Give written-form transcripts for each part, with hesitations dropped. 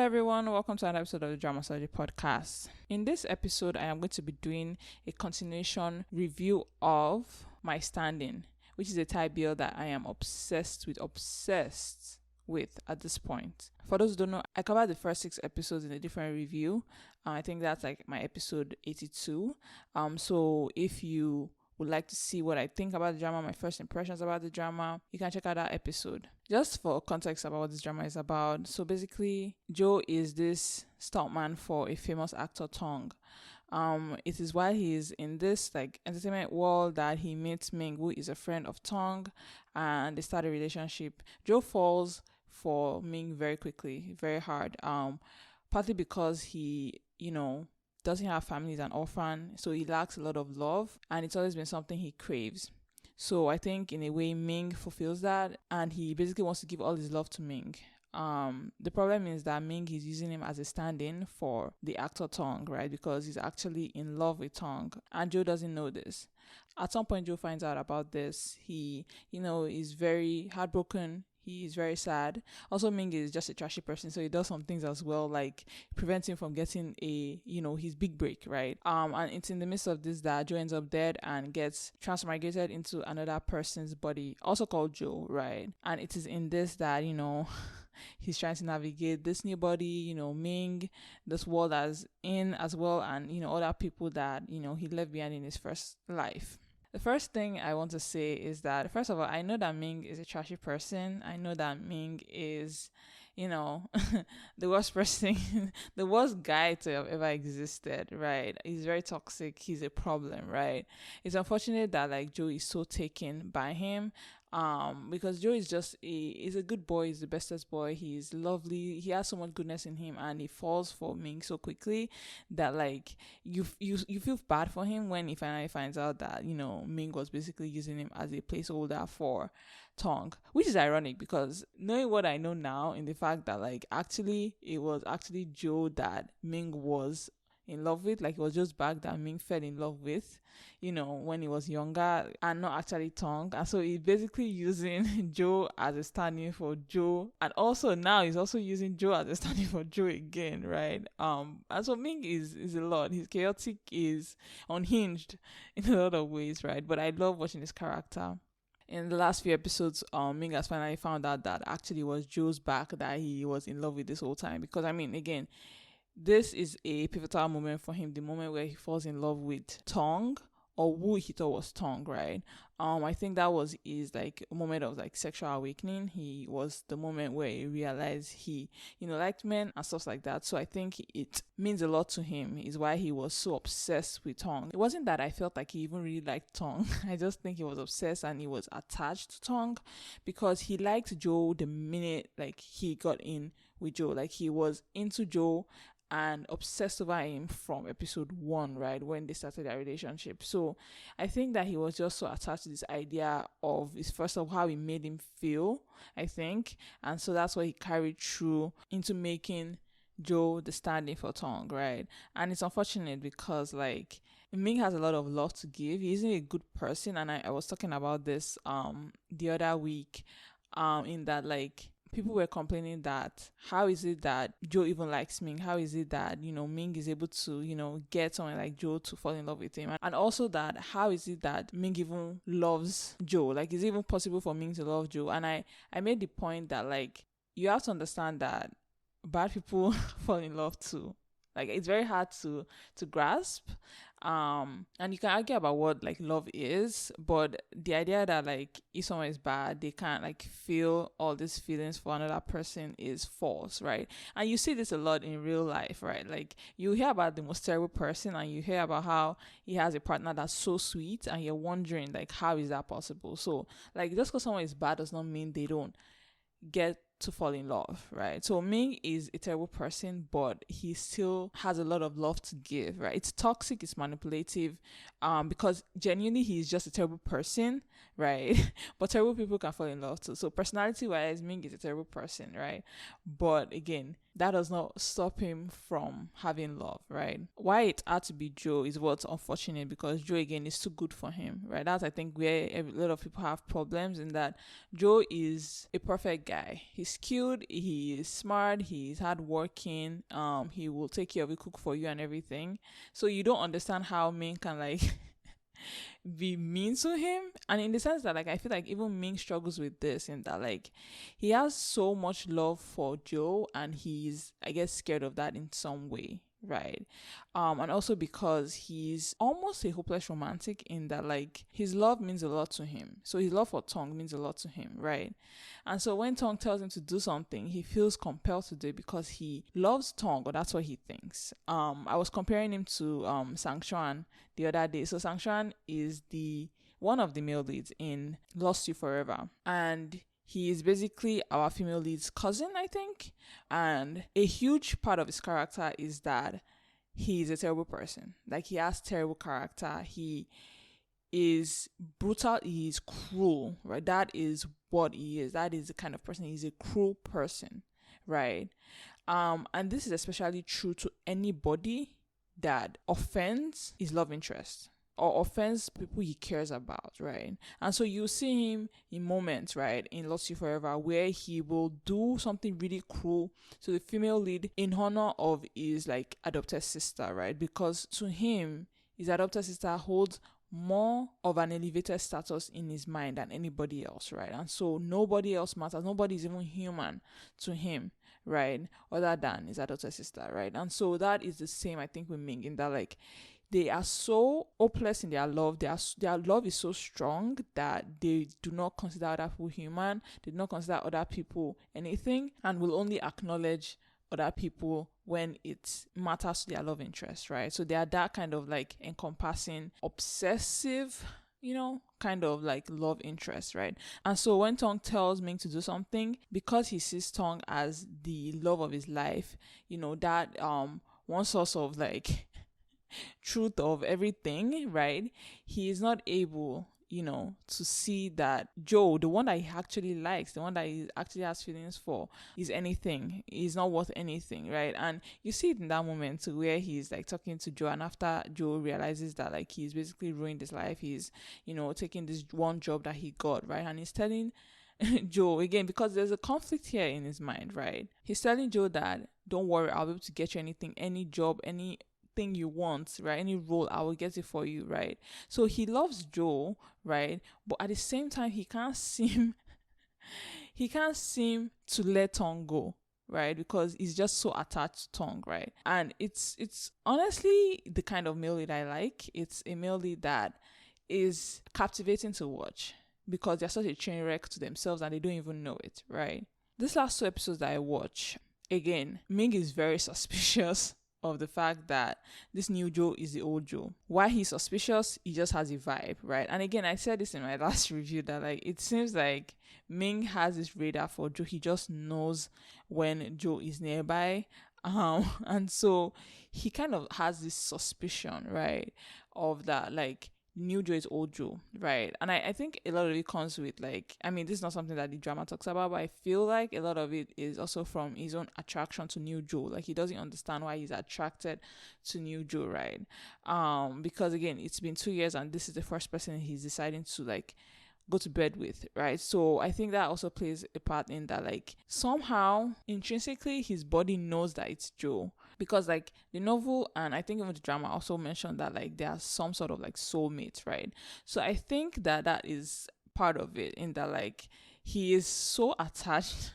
everyone, welcome to another episode of the Drama Surgery Podcast. In this episode, I am going to be doing a continuation review of My Standing, which is a Thai bill that I am obsessed with at this point. For those who don't know, I covered the first 6 episodes in a different review. I think that's like my episode 82. So if you would like to see what I think about the drama, my first impressions about the drama, you can check out that episode. Just for context about what this drama is about, so basically, Joe is this stuntman for a famous actor, Tong. It is while he is in this like entertainment world that he meets Ming, who is a friend of Tong, and they start a relationship. Joe falls for Ming very quickly, very hard. Partly because he, doesn't have family, he's an orphan, so he lacks a lot of love, and it's always been something he craves. So I think in a way Ming fulfills that, and he basically wants to give all his love to Ming. The problem is that Ming is using him as a stand-in for the actor Tong, right? Because he's actually in love with Tong, and Joe doesn't know this. At some point, Joe finds out about this. He, is very heartbroken. He is very sad. Also, Ming is just a trashy person, so he does some things as well, like prevents him from getting his big break, right? And it's in the midst of this that Joe ends up dead and gets transmigrated into another person's body, also called Joe, right? And it is in this that, he's trying to navigate this new body, Ming, this world as in as well, and, other people that, he left behind in his first life. The first thing I want to say is that, first of all, I know that Ming is a trashy person. I know that Ming is, the worst person, the worst guy to have ever existed, right? He's very toxic. He's a problem, right? It's unfortunate that, Joe is so taken by him. Because Joe is he's a good boy, he's the bestest boy, he's lovely, he has so much goodness in him, and he falls for Ming so quickly that you feel bad for him when he finally finds out that Ming was basically using him as a placeholder for Tong, which is ironic because knowing what I know now, in the fact that actually it was actually Joe that Ming was in love with, it was just back that Ming fell in love with, when he was younger, and not actually Tong. And so he's basically using Joe as a stand-in for Joe, and also now he's also using Joe as a stand-in for Joe again, right? And so Ming is a lot. He's chaotic, is unhinged in a lot of ways, right? But I love watching his character. In the last few episodes, Ming has finally found out that actually it was Joe's back that he was in love with this whole time. Because again, this is a pivotal moment for him, the moment where he falls in love with Tong, or who he thought was Tong, right? I think that was his a moment of sexual awakening. He was the moment where he realized he, liked men and stuff like that. So I think it means a lot to him, is why he was so obsessed with Tong. It wasn't that I felt like he even really liked Tong. I just think he was obsessed and he was attached to Tong because he liked Joe the minute he got in with Joe. He was into Joe and obsessed over him from episode 1, right, when they started their relationship. So I think that he was just so attached to this idea of his first of how he made him feel, I think, and so that's what he carried through into making Joe the stand-in for Tong, right? And it's unfortunate because Ming has a lot of love to give. He isn't a good person, and I was talking about this the other week in that people were complaining that how is it that Joe even likes Ming? How is it that, Ming is able to, get someone like Joe to fall in love with him? And also that how is it that Ming even loves Joe? Is it even possible for Ming to love Joe? And I made the point that you have to understand that bad people fall in love too. It's very hard to grasp. And you can argue about what love is, but the idea that if someone is bad, they can't feel all these feelings for another person is false, right? And you see this a lot in real life, right? You hear about the most terrible person and you hear about how he has a partner that's so sweet and you're wondering how is that possible? So just because someone is bad does not mean they don't get to fall in love, right? So Ming is a terrible person, but he still has a lot of love to give, right? It's toxic, it's manipulative, because genuinely he's just a terrible person, right? But terrible people can fall in love too. So personality wise, Ming is a terrible person, right? But again, that does not stop him from having love, right? Why it had to be Joe is what's unfortunate, because Joe again is too good for him, right? That's, I think, where a lot of people have problems, in that Joe is a perfect guy. He's skilled, he is smart, he's hardworking, he will take care of you, cook for you and everything. So you don't understand how Ming can like be mean to him. And in the sense that, like, I feel like even Ming struggles with this, in that, like, he has so much love for Joe, and he's, I guess, scared of that in some way, right? And also because he's almost a hopeless romantic, in that, like, his love means a lot to him. So his love for Tong means a lot to him, right? And so when Tong tells him to do something, he feels compelled to do it because he loves Tong, or that's what he thinks. I was comparing him to Sang-Chuan the other day. So Sang-Chuan is the one of the male leads in Lost You Forever, and he is basically our female lead's cousin, I think. And a huge part of his character is that he's a terrible person. Like, he has terrible character. He is brutal. He is cruel, right? That is what he is. That is the kind of person. He's a cruel person, right? And this is especially true to anybody that offends his love interest, or offends people he cares about, right? And so you see him in moments, right, in Lost You Forever, where he will do something really cruel to the female lead in honor of his, like, adopted sister, right? Because to him, his adopted sister holds more of an elevated status in his mind than anybody else, right? And so nobody else matters. Nobody is even human to him, right, other than his adopted sister, right? And so that is the same, I think, with Ming, in that, like, they are so hopeless in their love. Their love is so strong that they do not consider other people human. They do not consider other people anything, and will only acknowledge other people when it matters to their love interest, right? So they are that kind of, like, encompassing, obsessive, kind of, like, love interest, right? And so when Tong tells Ming to do something, because he sees Tong as the love of his life, that one source of, like, truth of everything, right? He is not able, to see that Joe, the one that he actually likes, the one that he actually has feelings for, is anything. He's not worth anything, right? And you see it in that moment where he's, like, talking to Joe, and after Joe realizes that, like, he's basically ruined his life, he's, taking this one job that he got, right? And he's telling Joe, again, because there's a conflict here in his mind, right? He's telling Joe that, don't worry, I'll be able to get you anything, any job, any thing you want, right? Any role, I will get it for you, right? So he loves Joe, right? But at the same time, he can't seem to let Tong go, right? Because he's just so attached to Tong, right? And it's honestly the kind of male lead I like. It's a male lead that is captivating to watch, because they're such a train wreck to themselves and they don't even know it, right? These last 2 episodes that I watch, again, Ming is very suspicious of the fact that this new Joe is the old Joe. Why he's suspicious? He just has a vibe, right? And again, I said this in my last review, that, like, it seems like Ming has this radar for Joe. He just knows when Joe is nearby. And so he kind of has this suspicion, right, of that, like, new Joe is old Joe, right? And I think a lot of it comes with, like, I mean, this is not something that the drama talks about, but I feel like a lot of it is also from his own attraction to new Joe. Like, he doesn't understand why he's attracted to new Joe, right? Because again, it's been 2 years and this is the first person he's deciding to, like, go to bed with, right? So I think that also plays a part in that, like, somehow intrinsically his body knows that it's Joe, because, like, the novel and I think even the drama also mentioned that, like, there are some sort of, like, soulmates, right? So I think that is part of it, in that, like, he is so attached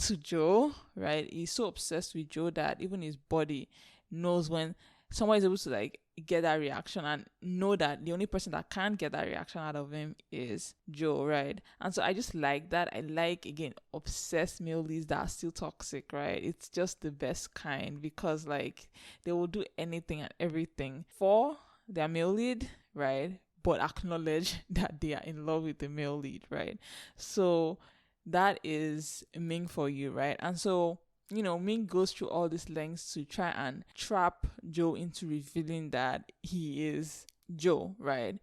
to Joe, right? He's so obsessed with Joe that even his body knows when someone is able to, like, get that reaction, and know that the only person that can't get that reaction out of him is Joe, right? And so I just like that. I like, again, obsessed male leads that are still toxic, right? It's just the best kind, because, like, they will do anything and everything for their male lead, right? But acknowledge that they are in love with the male lead, right? So that is Ming for you, right? And so, Ming goes through all these lengths to try and trap Joe into revealing that he is Joe, right?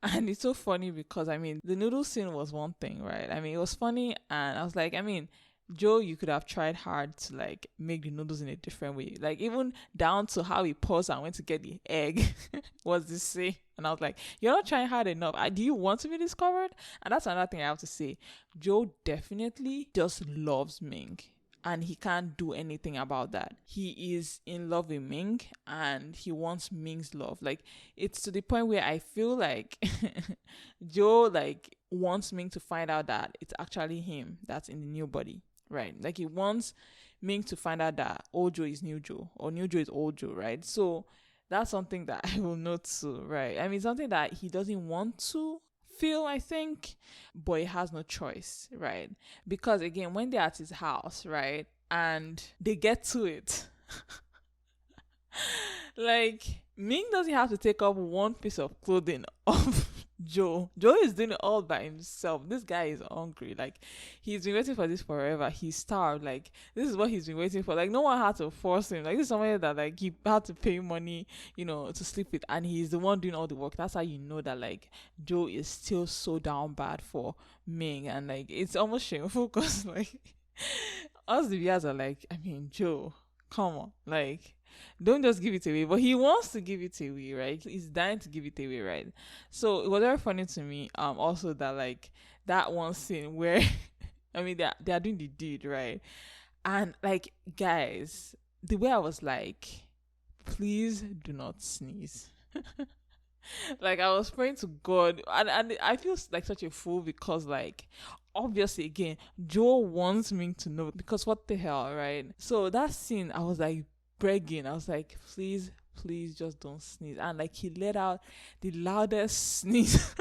And it's so funny because, I mean, the noodle scene was one thing, right? I mean, it was funny, and I was like, I mean, Joe, you could have tried hard to like make the noodles in a different way. Like even down to how he paused and went to get the egg was the same. And I was like, you're not trying hard enough. Do you want to be discovered? And that's another thing I have to say. Joe definitely just loves Ming. And he can't do anything about that. He is in love with Ming and he wants Ming's love. Like, it's to the point where I feel like Joe like wants Ming to find out that it's actually him that's in the new body, right? Like, he wants Ming to find out that old Joe is new Joe or new Joe is old Joe, right? So that's something that I will note too, right? I mean, something that he doesn't want to feel, I think, but he has no choice, right? Because again, when they're at his house, right, and they get to it, like Ming doesn't have to take off one piece of clothing of Joe. Joe is doing it all by himself. This guy is hungry. Like, he's been waiting for this forever. He's starved. Like, this is what he's been waiting for. Like, no one had to force him. Like, this is somebody that like he had to pay money, to sleep with, and he's the one doing all the work. That's how you know that like Joe is still so down bad for Ming, and like it's almost shameful because like us the viewers are like, I mean, Joe, come on, like, don't just give it away. But he wants to give it away, right? He's dying to give it away, right? So it was very funny to me, also that like that one scene where I mean they're doing the deed, right? And like, guys, the way I was like, please do not sneeze. Like, I was praying to God, and I feel like such a fool because like obviously again Joe wants me to know, because what the hell, right? So that scene I was like begging, I was like, please just don't sneeze. And like he let out the loudest sneeze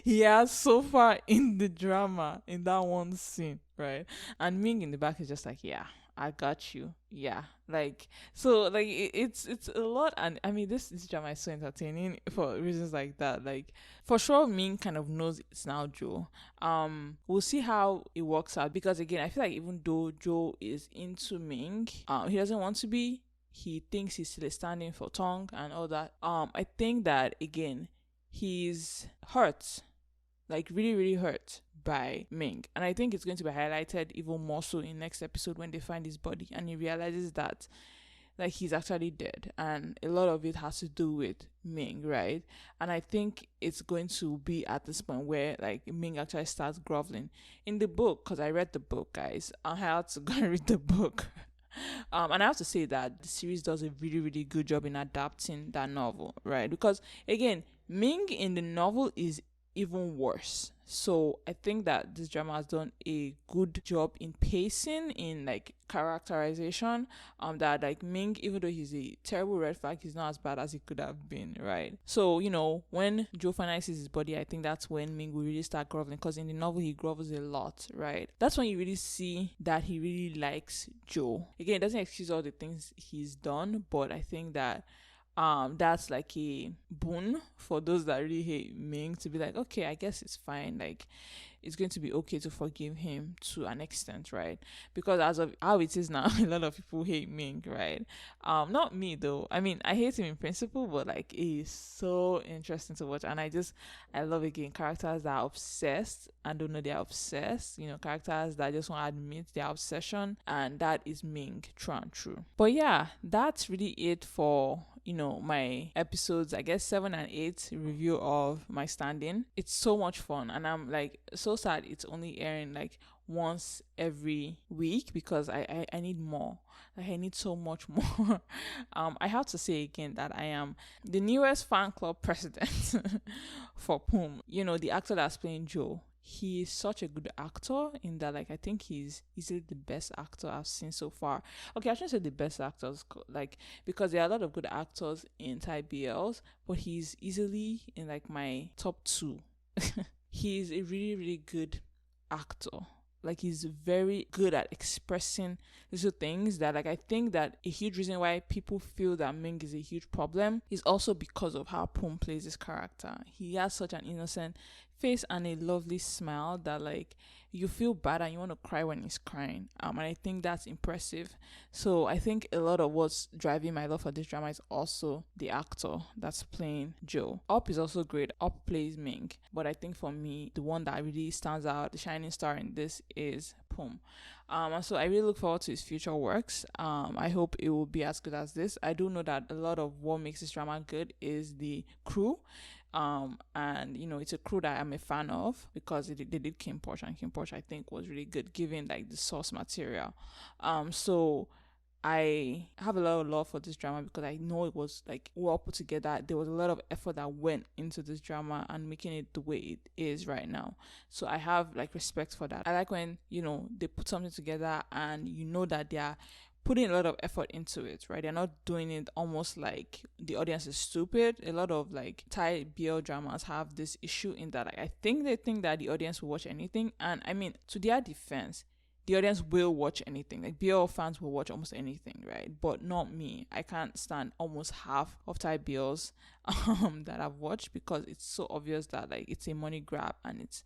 he has so far in the drama in that one scene, right? And Ming in the back is just like, yeah, I got you. Yeah. Like, so like it's a lot. And I mean, this drama is so entertaining for reasons like that. Like, for sure Ming kind of knows it's now Joe. We'll see how it works out, because again I feel like even though Joe is into Ming, he doesn't want to be. He thinks he's still standing for Tong and all that. I think that again he's hurt, like really really hurt by Ming, and I think it's going to be highlighted even more so in next episode when they find his body and he realizes that like he's actually dead, and a lot of it has to do with Ming, right? And I think it's going to be at this point where like Ming actually starts groveling in the book, because I read the book, guys. I had to go and read the book. And I have to say that the series does a really really good job in adapting that novel, right? Because again, Ming in the novel is even worse. So I think that this drama has done a good job in pacing, in like characterization. That like Ming, even though he's a terrible red flag, he's not as bad as he could have been, right? So when Joe finally sees his body, I think that's when Ming will really start groveling, because in the novel he grovels a lot, right? That's when you really see that he really likes Joe. Again, it doesn't excuse all the things he's done, but I think that that's like a boon for those that really hate Ming, to be like, okay, I guess it's fine, like it's going to be okay to forgive him to an extent, right? Because as of how it is now, a lot of people hate Ming, right? Not me though. I mean, I hate him in principle, but like it is so interesting to watch, and I love again characters that are obsessed and don't know they're obsessed. Characters that just want to admit their obsession, and that is Ming, true and true. But yeah, that's really it for my episodes, I guess 7 and 8 review of My Standing. It's so much fun, and I'm like so sad it's only airing like once every week, because I need more. Like, I need so much more. I have to say again that I am the newest fan club president for Poom. The actor that's playing Joe, he is such a good actor, in that like I think he's easily the best actor I've seen so far. Okay, I shouldn't say the best actors, like, because there are a lot of good actors in Thai BLs, but he's easily in like my top 2. He's a really really good actor. Like, he's very good at expressing little things that like I think that a huge reason why people feel that Ming is a huge problem is also because of how Poom plays his character. He has such an innocent face and a lovely smile that like you feel bad and you want to cry when he's crying. And I think that's impressive. So I think a lot of what's driving my love for this drama is also the actor that's playing Joe. Up is also great. Up plays Ming. But I think for me, the one that really stands out, the shining star in this, is home. And so I really look forward to his future works. I hope it will be as good as this. I do know that a lot of what makes this drama good is the crew. And it's a crew that I'm a fan of because they did Kim Porsche, and Kim Porsche I think was really good given like the source material. So I have a lot of love for this drama because I know it was like well put together. There was a lot of effort that went into this drama and making it the way it is right now. So I have like respect for that. I like when, they put something together and that they are putting a lot of effort into it, right? They're not doing it almost like the audience is stupid. A lot of like Thai BL dramas have this issue in that I think they think that the audience will watch anything. And I mean, to their defense, the audience will watch anything. Like BL fans will watch almost anything, right? But not me. I can't stand almost half of Thai BLs that I've watched because it's so obvious that like it's a money grab and it's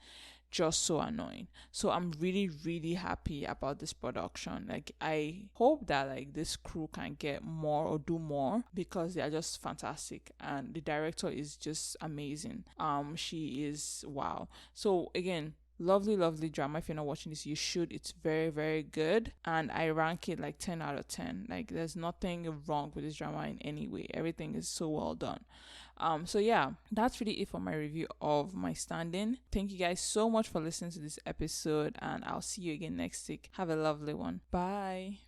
just so annoying. So I'm really, really happy about this production. Like I hope that like this crew can get more or do more because they are just fantastic and the director is just amazing. She is wow. So again, lovely drama. If you're not watching this, you should. It's very, very good, and I rank it like 10 out of 10. Like there's nothing wrong with this drama in any way. Everything is so well done. So yeah, that's really it for my review of My Stand-In. Thank you guys so much for listening to this episode, and I'll see you again next week. Have a lovely one. Bye.